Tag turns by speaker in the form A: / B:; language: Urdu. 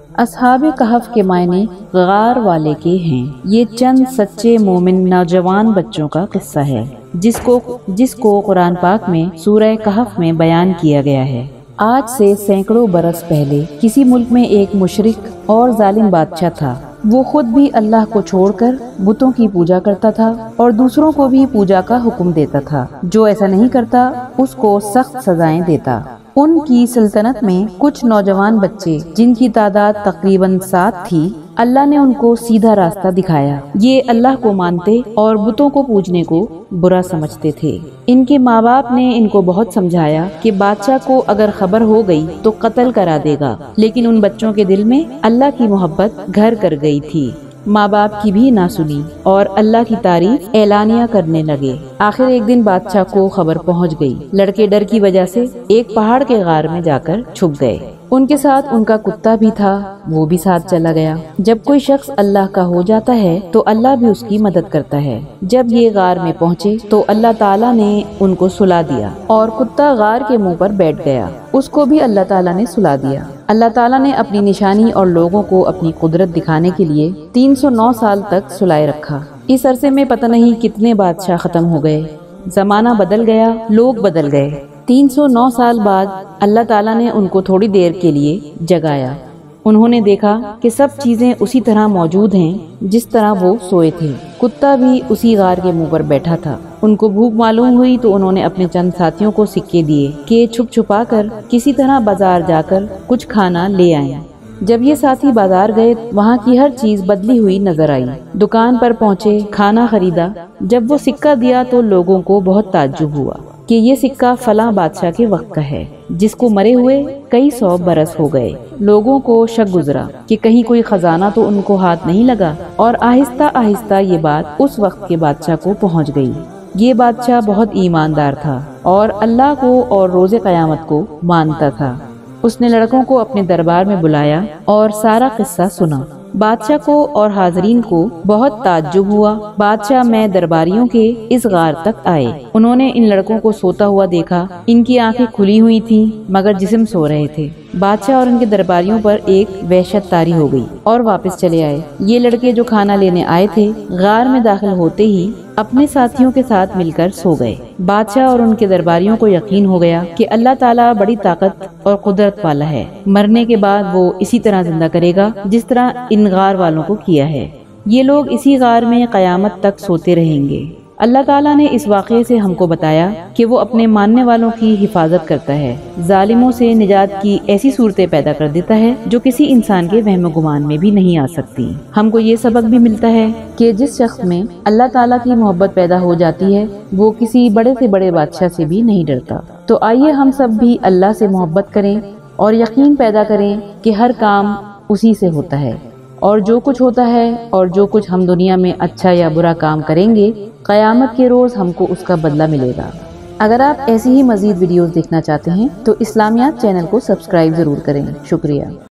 A: اصحاب کہف کے معنی غار والے کے ہیں۔ یہ چند سچے مومن نوجوان بچوں کا قصہ ہے جس کو قرآن پاک میں سورہ کہف میں بیان کیا گیا ہے۔ آج سے سینکڑوں برس پہلے کسی ملک میں ایک مشرک اور ظالم بادشاہ تھا۔ وہ خود بھی اللہ کو چھوڑ کر بتوں کی پوجا کرتا تھا اور دوسروں کو بھی پوجا کا حکم دیتا تھا۔ جو ایسا نہیں کرتا اس کو سخت سزائیں دیتا۔ ان کی سلطنت میں کچھ نوجوان بچے جن کی تعداد تقریباً 7 تھی، اللہ نے ان کو سیدھا راستہ دکھایا۔ یہ اللہ کو مانتے اور بتوں کو پوجنے کو برا سمجھتے تھے۔ ان کے ماں باپ نے ان کو بہت سمجھایا کہ بادشاہ کو اگر خبر ہو گئی تو قتل کرا دے گا، لیکن ان بچوں کے دل میں اللہ کی محبت گھر کر گئی تھی۔ ماں باپ کی بھی نہ سنی اور اللہ کی تعریف اعلانیہ کرنے لگے۔ آخر ایک دن بادشاہ کو خبر پہنچ گئی۔ لڑکے ڈر کی وجہ سے ایک پہاڑ کے غار میں جا کر چھپ گئے۔ ان کے ساتھ ان کا کتا بھی تھا، وہ بھی ساتھ چلا گیا۔ جب کوئی شخص اللہ کا ہو جاتا ہے تو اللہ بھی اس کی مدد کرتا ہے۔ جب یہ غار میں پہنچے تو اللہ تعالیٰ نے ان کو سلا دیا اور کتا غار کے منہ پر بیٹھ گیا۔ اس کو بھی اللہ تعالیٰ نے سلا دیا۔ اللہ تعالیٰ نے اپنی نشانی اور لوگوں کو اپنی قدرت دکھانے کے لیے 309 سال تک سلائے رکھا۔ اس عرصے میں پتہ نہیں کتنے بادشاہ ختم ہو گئے، زمانہ بدل گیا، لوگ بدل گئے۔ 309 سال بعد اللہ تعالیٰ نے ان کو تھوڑی دیر کے لیے جگایا۔ انہوں نے دیکھا کہ سب چیزیں اسی طرح موجود ہیں جس طرح وہ سوئے تھے۔ کتا بھی اسی غار کے منہ پر بیٹھا تھا۔ ان کو بھوک معلوم ہوئی تو انہوں نے اپنے چند ساتھیوں کو سکے دیے کہ چھپ چھپا کر کسی طرح بازار جا کر کچھ کھانا لے آئیں۔ جب یہ ساتھی بازار گئے وہاں کی ہر چیز بدلی ہوئی نظر آئی۔ دکان پر پہنچے، کھانا خریدا۔ جب وہ سکہ دیا تو لوگوں کو بہت تعجب ہوا کہ یہ سکہ فلاں بادشاہ کے وقت کا ہے جس کو مرے ہوئے کئی 100 برس ہو گئے۔ لوگوں کو شک گزرا کہ کہیں کوئی خزانہ تو ان کو ہاتھ نہیں لگا، اور آہستہ آہستہ یہ بات اس وقت کے بادشاہ کو پہنچ گئی۔ یہ بادشاہ بہت ایماندار تھا اور اللہ کو اور روز قیامت کو مانتا تھا۔ اس نے لڑکوں کو اپنے دربار میں بلایا اور سارا قصہ سنا۔ بادشاہ کو اور حاضرین کو بہت تعجب ہوا۔ بادشاہ میں درباریوں کے اس غار تک آئے۔ انہوں نے ان لڑکوں کو سوتا ہوا دیکھا۔ ان کی آنکھیں کھلی ہوئی تھیں مگر جسم سو رہے تھے۔ بادشاہ اور ان کے درباریوں پر ایک وحشت طاری ہو گئی اور واپس چلے آئے۔ یہ لڑکے جو کھانا لینے آئے تھے غار میں داخل ہوتے ہی اپنے ساتھیوں کے ساتھ مل کر سو گئے۔ بادشاہ اور ان کے درباریوں کو یقین ہو گیا کہ اللہ تعالیٰ بڑی طاقت اور قدرت والا ہے۔ مرنے کے بعد وہ اسی طرح زندہ کرے گا جس طرح ان غار والوں کو کیا ہے۔ یہ لوگ اسی غار میں قیامت تک سوتے رہیں گے۔ اللہ تعالیٰ نے اس واقعے سے ہم کو بتایا کہ وہ اپنے ماننے والوں کی حفاظت کرتا ہے، ظالموں سے نجات کی ایسی صورتیں پیدا کر دیتا ہے جو کسی انسان کے وہم و گمان میں بھی نہیں آ سکتی۔ ہم کو یہ سبق بھی ملتا ہے کہ جس شخص میں اللہ تعالیٰ کی محبت پیدا ہو جاتی ہے وہ کسی بڑے سے بڑے بادشاہ سے بھی نہیں ڈرتا۔ تو آئیے ہم سب بھی اللہ سے محبت کریں اور یقین پیدا کریں کہ ہر کام اسی سے ہوتا ہے، اور جو کچھ ہوتا ہے اور جو کچھ ہم دنیا میں اچھا یا برا کام کریں گے قیامت کے روز ہم کو اس کا بدلہ ملے گا۔ اگر آپ ایسی ہی مزید ویڈیوز دیکھنا چاہتے ہیں تو اسلامیات چینل کو سبسکرائب ضرور کریں۔ شکریہ۔